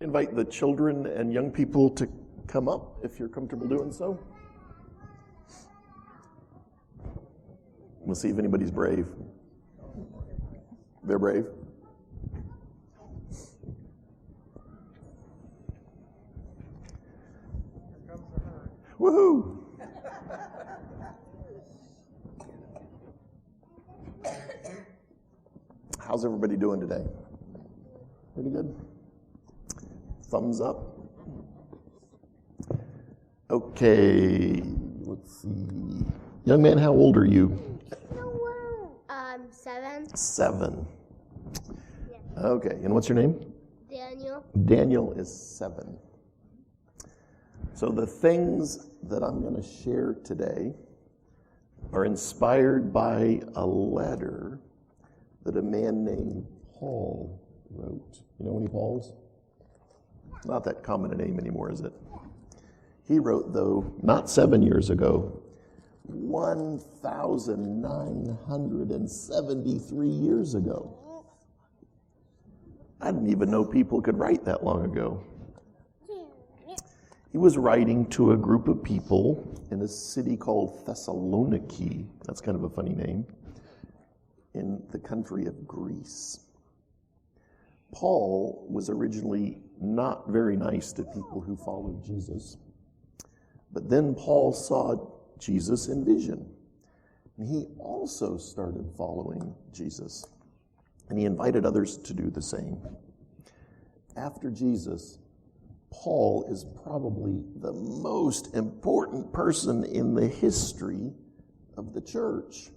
Invite the children and young people to come up if you're comfortable doing so. We'll see if anybody's brave. They're brave. Woohoo! How's everybody doing today? Pretty good? Thumbs up. Okay, let's see. Young man, how old are you? 7. 7. Yes. Okay, and what's your name? Daniel. Daniel is 7. So the things that I'm going to share today are inspired by a letter that a man named Paul wrote. You know any Pauls? Not that common a name anymore, is it? He wrote, though, not 7 years ago, 1,973 years ago. I didn't even know people could write that long ago. He was writing to a group of people in a city called Thessaloniki. That's kind of a funny name. In the country of Greece. Paul was originally not very nice to people who followed Jesus. But then Paul saw Jesus in vision. And he also started following Jesus. And he invited others to do the same. After Jesus, Paul is probably the most important person in the history of the church.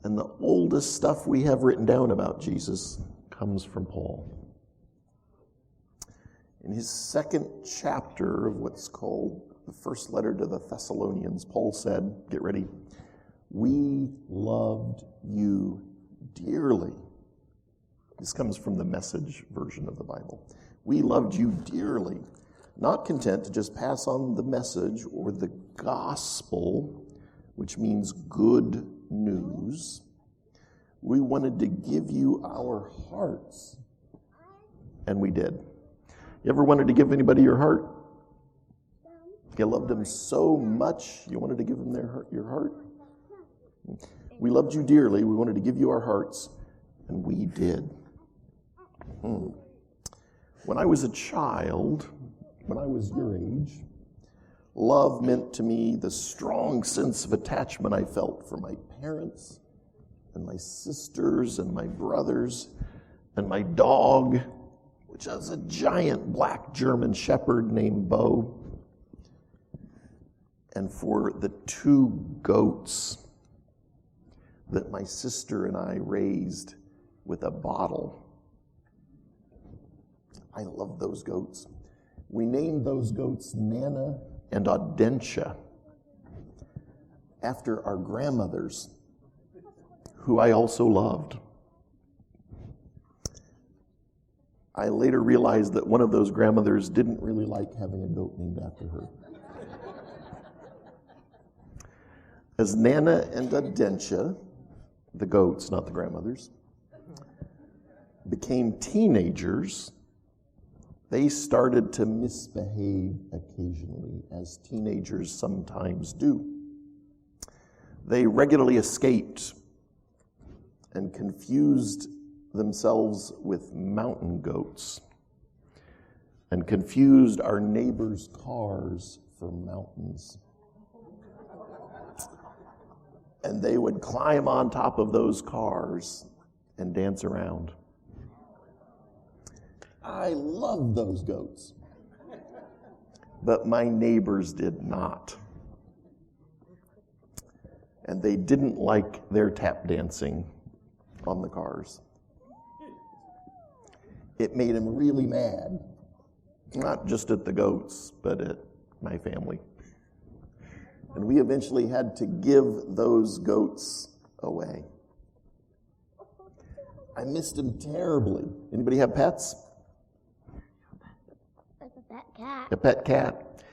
And the oldest stuff we have written down about Jesus comes from Paul. In his second chapter of what's called the first letter to the Thessalonians, Paul said, get ready, "We loved you dearly." This comes from the Message version of the Bible. "We loved you dearly, not content to just pass on the message or the gospel," which means good news. "We wanted to give you our hearts," and we did. You ever wanted to give anybody your heart? You loved them so much, you wanted to give them your heart? "We loved you dearly, we wanted to give you our hearts," and we did. When I was a child, when I was your age, love meant to me the strong sense of attachment I felt for my parents and my sisters and my brothers and my dog, which was a giant black German shepherd named Bo, and for the 2 goats that my sister and I raised with a bottle. I love those goats. We named those goats Nana and Audentia after our grandmothers, who I also loved. I later realized that one of those grandmothers didn't really like having a goat named after her. As Nana and Audentia, the goats, not the grandmothers, became teenagers, they started to misbehave occasionally, as teenagers sometimes do. They regularly escaped and confused themselves with mountain goats and confused our neighbors' cars for mountains. And they would climb on top of those cars and dance around. I loved those goats, but my neighbors did not. And they didn't like their tap dancing on the cars. It made them really mad, not just at the goats, but at my family. And we eventually had to give those goats away. I missed them terribly. Anybody have pets? Like a pet cat. A pet cat.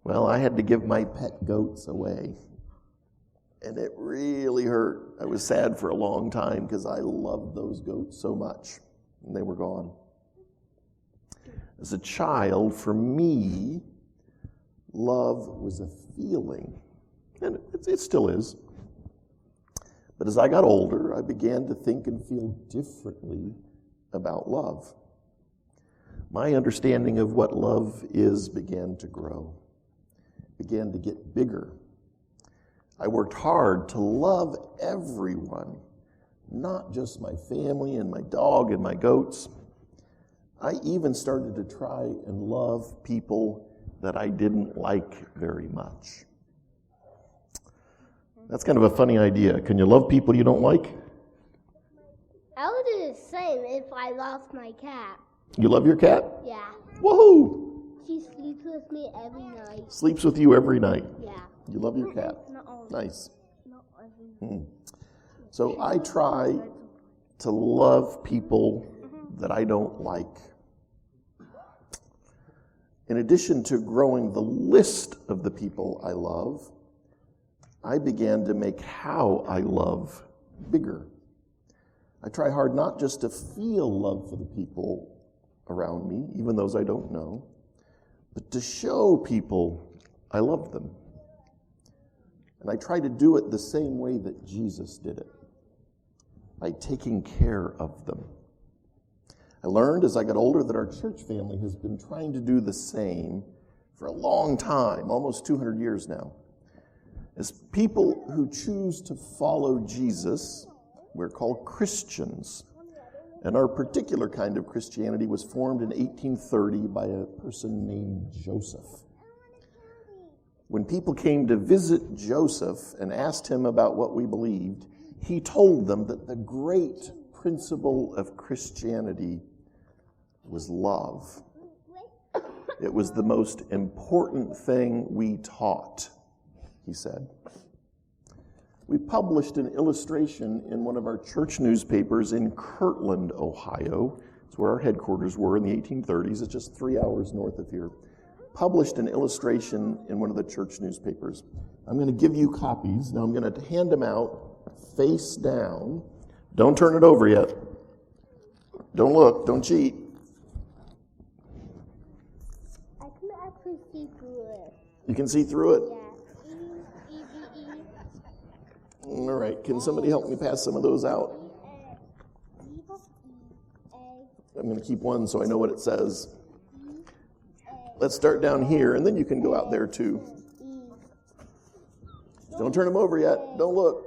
Well, I had to give my pet goats away. And it really hurt. I was sad for a long time because I loved those goats so much. And they were gone. As a child, for me, love was a feeling, and it still is. But as I got older, I began to think and feel differently about love. My understanding of what love is began to grow, began to get bigger. I worked hard to love everyone, not just my family and my dog and my goats. I even started to try and love people that I didn't like very much. That's kind of a funny idea. Can you love people you don't like? I would do the same if I lost my cat. You love your cat? Yeah. Woohoo! She sleeps with me every night. Sleeps with you every night. Yeah. You love your cat. Not always. Nice. Not every So I try to love people that I don't like. In addition to growing the list of the people I love, I began to make how I love bigger. I try hard not just to feel love for the people around me, even those I don't know, but to show people I love them. And I try to do it the same way that Jesus did it, by taking care of them. I learned as I got older that our church family has been trying to do the same for a long time, almost 200 years now. As people who choose to follow Jesus, we're called Christians. And our particular kind of Christianity was formed in 1830 by a person named Joseph. When people came to visit Joseph and asked him about what we believed, he told them that the great principle of Christianity was love. It was the most important thing we taught, he said. We published an illustration in one of our church newspapers in Kirtland, Ohio. It's where our headquarters were in the 1830s. It's just 3 hours north of here. Published an illustration in one of the church newspapers. I'm going to give you copies. Now I'm going to hand them out face down. Don't turn it over yet. Don't look. Don't cheat. I can actually see through it. You can see through it? Yeah. All right. Can somebody help me pass some of those out? I'm going to keep one so I know what it says. Let's start down here, and then you can go out there too. Don't turn them over yet. Don't look.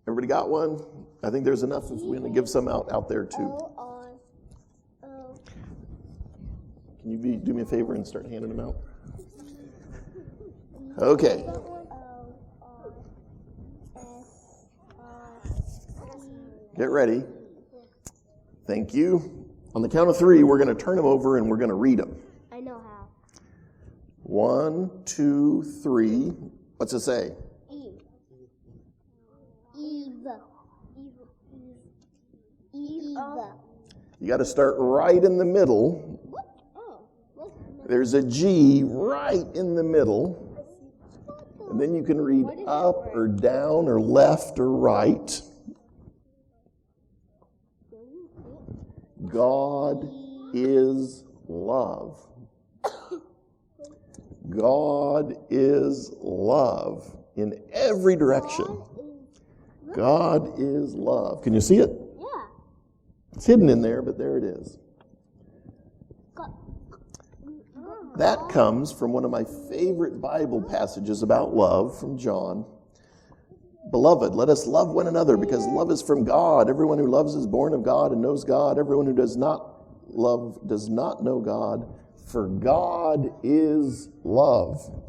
Everybody got one? I think there's enough if we're going to give some out there too. Can you do me a favor and start handing them out? Okay. Get ready. Thank you. On the count of 3, we're going to turn them over and we're going to read them. I know how. 1, 2, 3. What's it say? Eve. You got to start right in the middle. There's a G right in the middle. And then you can read up or down or left or right. God is love. God is love in every direction. God is love. Can you see it? Yeah. It's hidden in there, but there it is. That comes from one of my favorite Bible passages about love from John. Beloved, let us love one another because love is from God. Everyone who loves is born of God and knows God. Everyone who does not love does not know God, for God is love.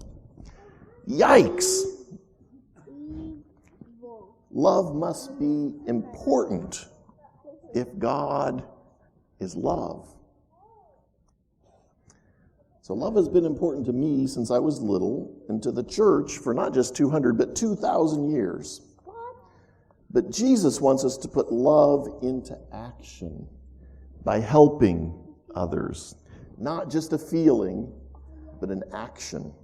Yikes! Love must be important if God is love. So love has been important to me since I was little, and to the church for not just 200, but 2,000 years. But Jesus wants us to put love into action by helping others. Not just a feeling, but an action.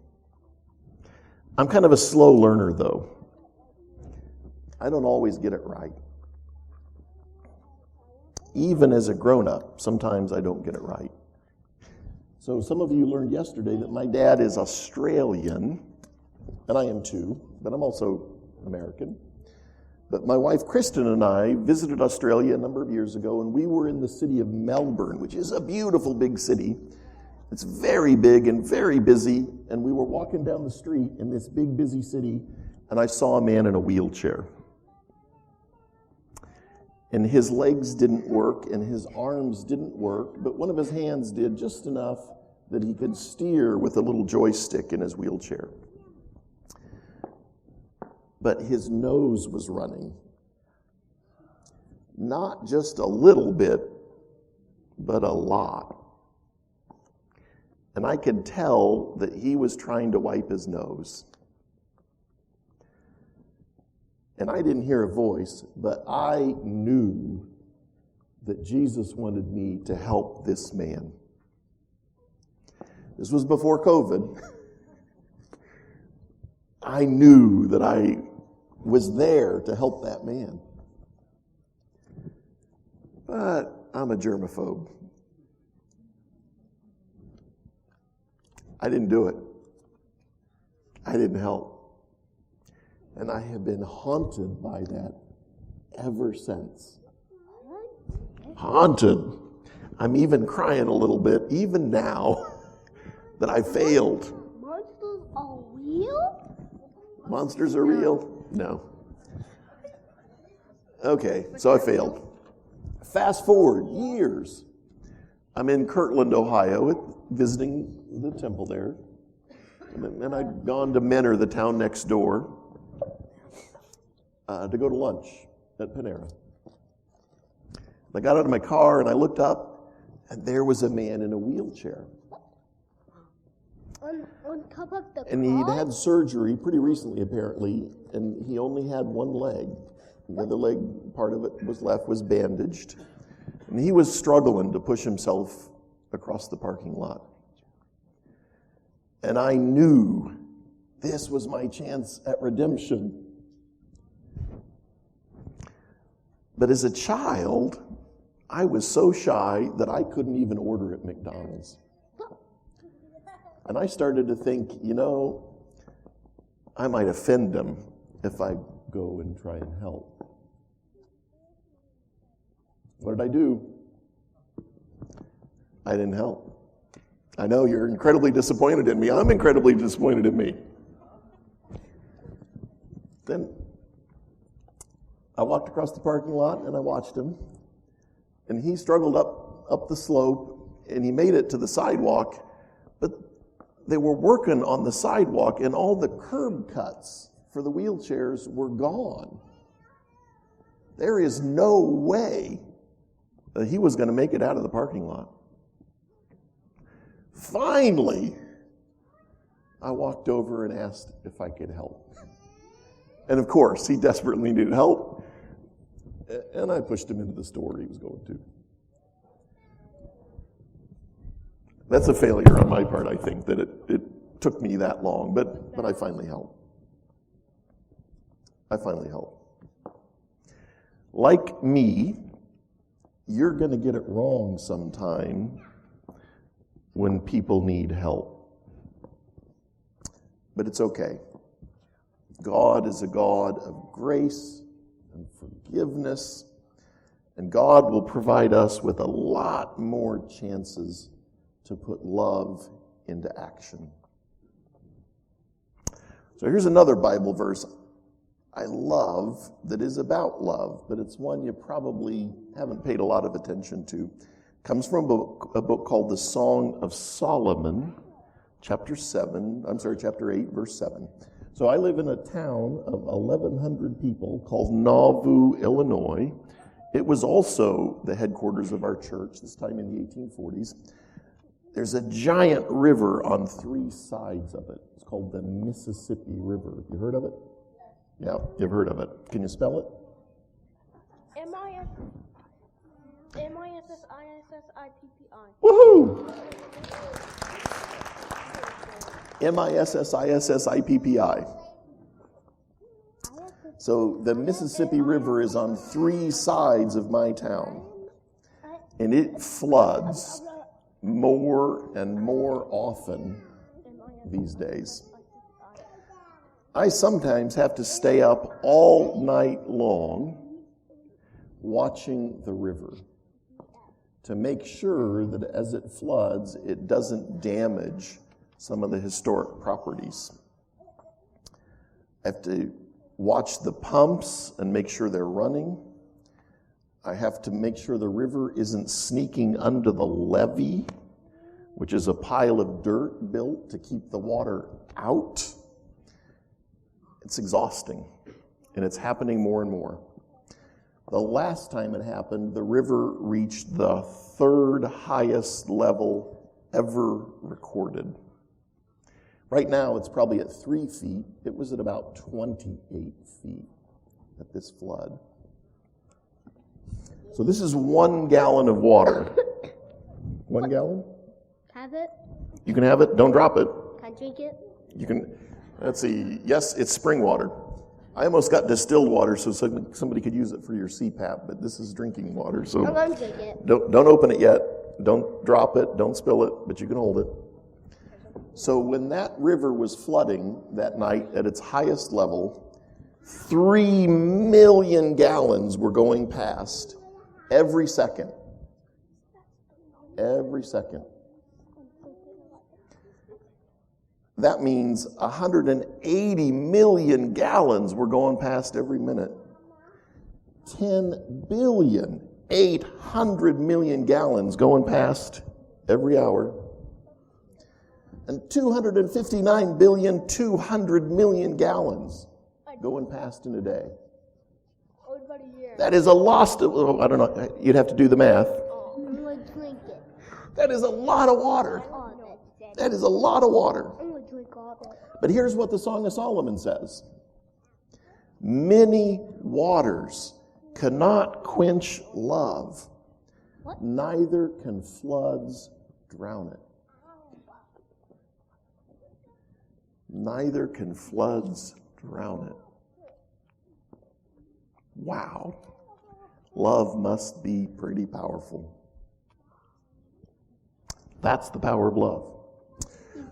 I'm kind of a slow learner, though. I don't always get it right. Even as a grown-up, sometimes I don't get it right. So some of you learned yesterday that my dad is Australian, and I am too, but I'm also American. But my wife Kristen and I visited Australia a number of years ago, and we were in the city of Melbourne, which is a beautiful big city. It's very big and very busy, and we were walking down the street in this big busy city, and I saw a man in a wheelchair. And his legs didn't work, and his arms didn't work, but one of his hands did just enough that he could steer with a little joystick in his wheelchair. But his nose was running. Not just a little bit, but a lot. And I could tell that he was trying to wipe his nose. And I didn't hear a voice, but I knew that Jesus wanted me to help this man. This was before COVID. I knew that I was there to help that man. But I'm a germaphobe. I didn't do it. I didn't help. And I have been haunted by that ever since. Haunted. I'm even crying a little bit, even now, that I failed. Monsters are real? Monsters are real? No. Okay, so I failed. Fast forward years. I'm in Kirtland, Ohio, visiting the temple there. And I'd gone to Menor, the town next door, to go to lunch at Panera. I got out of my car and I looked up, and there was a man in a wheelchair. On top of the And he'd had surgery pretty recently, apparently, and he only had one leg. The other leg, part of it was bandaged. And he was struggling to push himself across the parking lot. And I knew this was my chance at redemption. But as a child, I was so shy that I couldn't even order at McDonald's. And I started to think, I might offend him if I go and try and help. What did I do? I didn't help. I know you're incredibly disappointed in me. I'm incredibly disappointed in me. Then I walked across the parking lot and I watched him. And he struggled up the slope and he made it to the sidewalk. But they were working on the sidewalk and all the curb cuts for the wheelchairs were gone. There is no way that he was going to make it out of the parking lot. Finally, I walked over and asked if I could help. And of course, he desperately needed help. And I pushed him into the store he was going to. That's a failure on my part, I think, that it took me that long, but I finally helped. Like me, you're going to get it wrong sometime when people need help. But it's okay. God is a God of grace and forgiveness, and God will provide us with a lot more chances to put love into action. So here's another Bible verse I love that is about love, but it's one you probably haven't paid a lot of attention to. It comes from a book called The Song of Solomon, chapter 8, verse 7. So I live in a town of 1,100 people called Nauvoo, Illinois. It was also the headquarters of our church, this time in the 1840s. There's a giant river on 3 sides of it. It's called the Mississippi River. You heard of it? Yeah, you've heard of it. Can you spell it? Mississippi. Woohoo! Mississippi. So the Mississippi River is on 3 sides of my town. And it floods more and more often these days. I sometimes have to stay up all night long watching the river to make sure that as it floods, it doesn't damage some of the historic properties. I have to watch the pumps and make sure they're running. I have to make sure the river isn't sneaking under the levee, which is a pile of dirt built to keep the water out. It's exhausting, and it's happening more and more. The last time it happened, the river reached the third highest level ever recorded. Right now, it's probably at 3 feet. It was at about 28 feet at this flood. So this is 1 gallon of water. 1 gallon? Have it? You can have it. Don't drop it. Can I drink it? You can. Let's see. Yes, it's spring water. I almost got distilled water so somebody could use it for your CPAP, but this is drinking water. So I'm going to drink it. don't open it yet. Don't drop it. Don't spill it, but you can hold it. So when that river was flooding that night at its highest level, 3 million gallons were going past every second. Every second. That means 180 million gallons were going past every minute. 10 billion, 800 million gallons going past every hour. And 259 billion, 200 million gallons going past in a day. That is a lot of, I don't know, you'd have to do the math. I'm going to drink it. That is a lot of water. That is a lot of water. I'm going to drink all of it. But here's what the Song of Solomon says. Many waters cannot quench love. What? Neither can floods drown it. Neither can floods drown it. Wow. Love must be pretty powerful. That's the power of love.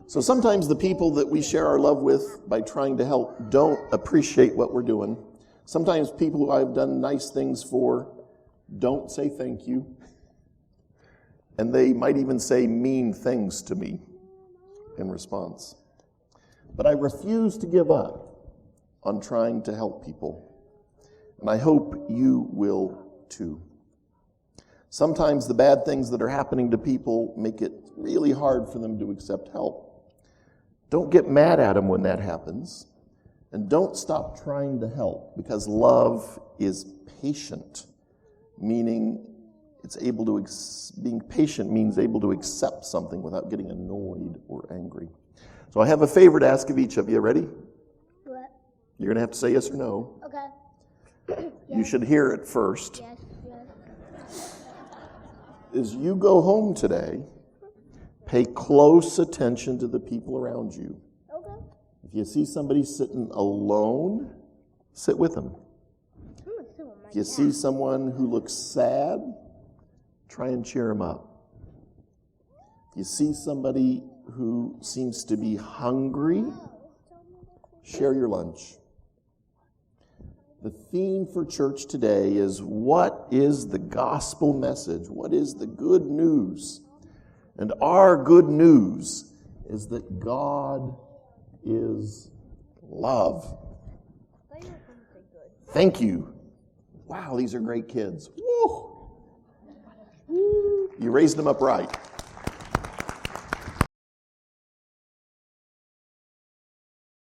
So sometimes the people that we share our love with by trying to help don't appreciate what we're doing. Sometimes people who I've done nice things for don't say thank you. And they might even say mean things to me in response. But I refuse to give up on trying to help people. And I hope you will too. Sometimes the bad things that are happening to people make it really hard for them to accept help. Don't get mad at them when that happens. And don't stop trying to help, because love is patient, meaning it's able to, being patient means able to accept something without getting annoyed or angry. So I have a favor to ask of each of you. Ready? What? You're going to have to say yes or no. Okay. You should hear it first. Yes, yes. As you go home today, pay close attention to the people around you. Okay. If you see somebody sitting alone, sit with them. I'm going to sit with my If you see someone who looks sad, try and cheer them up. If you see somebody who seems to be hungry, share your lunch. The theme for church today is, what is the gospel message? What is the good news? And our good news is that God is love. Thank you. Wow, these are great kids. Woo! You raised them up right.